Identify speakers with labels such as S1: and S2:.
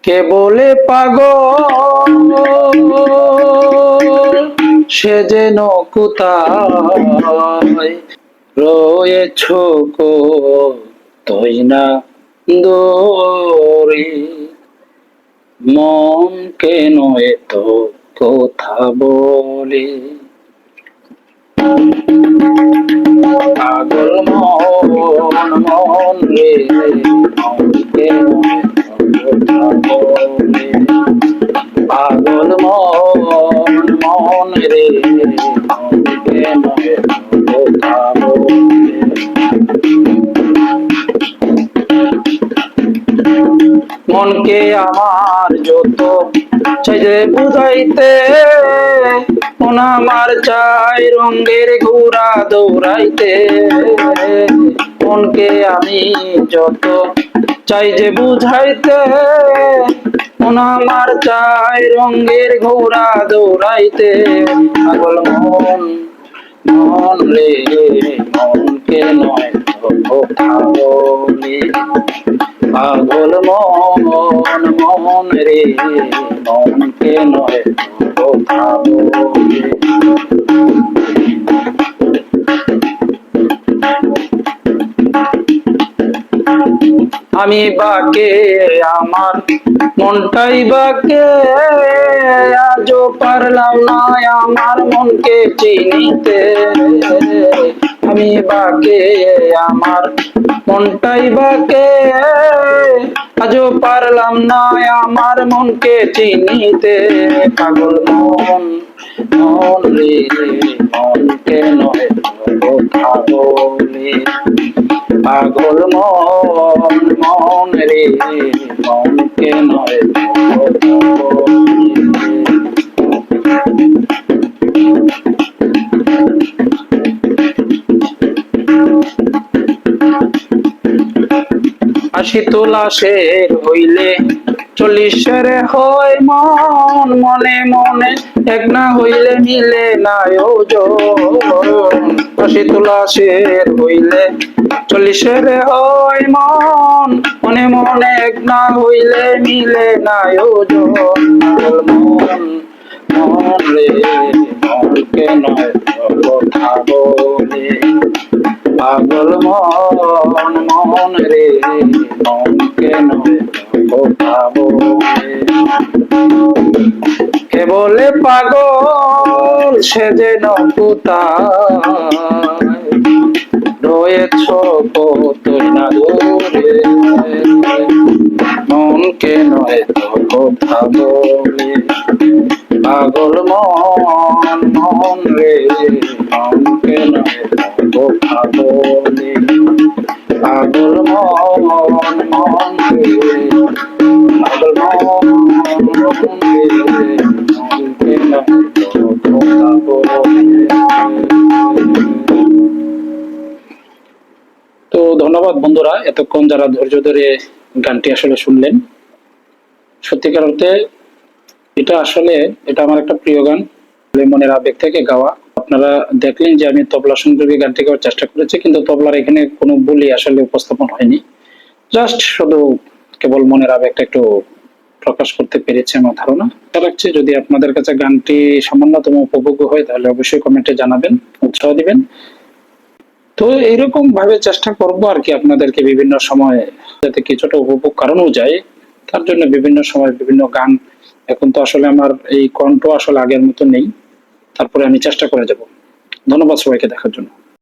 S1: কে বলে পাগল সে যেন কোথায় রয়েছ গো তুই না দূরে, মন কেন এত কথা বলে, পাগল মন মন রে মন কেন এত কথা বলে, পাগল মন মন রে মন কেন এত কথা বলে। মনকে আমার যত চাই যে বুঝাইতে, মন আমার চাই রঙের ঘোড়া দৌড়াইতে, মনকে আমি যত চাই যে বুঝাইতে, মন আমার চাই রঙের ঘোড়া দৌড়াইতে, পাগল মন মন রে মনকে নয় কথা বলে, পাগল মন মন রে মনকে নয় কথা বলে। আমি বাকে আমার মনটাই বাকে, আজও পারলাম না আমার মনকে চিনিতে, আমি বাকে আমার মনটাই বাকে, আজও পারলাম না আমার মনকে চিনিতে, পাগল মন মন রে মনকে নয় কথা বলে, পাগল মন মন রে মনকে নয় কথা বলে। আশি তোলা শের হইলে 40 হয় মন, মনে মনে এক না হইলে মিলে না ওজন, 80 তোলা শের হইলে 40 হয় মন, মনে মনে এক না হইলে মিলে না ওজন, পাগল মন মন রে মনকে নয় কথা বলে, পাগল মন মন রে মনকে নয় কথা বলে। কে বলে পাগল সে যেন কোথায় রয়েছ গো তুই না দূরে, মনকে নয় কথা বলে, পাগল মন মন রে মনকে নয় কথা বলে, পাগল মন মন রে পাগল মন মন রে মনকে নয় কথা বলে। তো ধন্যবাদ বন্ধুরা, এতক্ষণ যারা ধৈর্য ধরে গানটি আসলে শুনলেন। সত্যিকার অর্থে এটা আমার একটা প্রিয় গান, মনের আবেগ থেকে গাওয়া। আপনারা দেখলেন যে আমি তবলা সংযোগে গানটি গাওয়ার চেষ্টা করেছি, কিন্তু তবলার এখানে কোনো বুলি আসলে উপস্থাপন হয়নি, জাস্ট শুধু কেবল মনের আবেগটা একটু প্রকাশ করতে পেরেছি আমার ধারণা। আশা রাখছি যদি আপনাদের কাছে গানটি সামান্যতম উপভোগ্য হয় তাহলে অবশ্যই কমেন্টে জানাবেন, উৎসাহ দিবেন। তো এইরকম ভাবে চেষ্টা করব আর কি, আপনাদেরকে বিভিন্ন সময় যাতে কিছুটা উপভোগ করানো যায়, তার জন্য বিভিন্ন সময় বিভিন্ন গান। এখন তো আসলে আমার এই কণ্ঠ আসলে আগের মতো নেই, তারপরে আমি চেষ্টা করে যাব। ধন্যবাদ সবাইকে দেখার জন্য।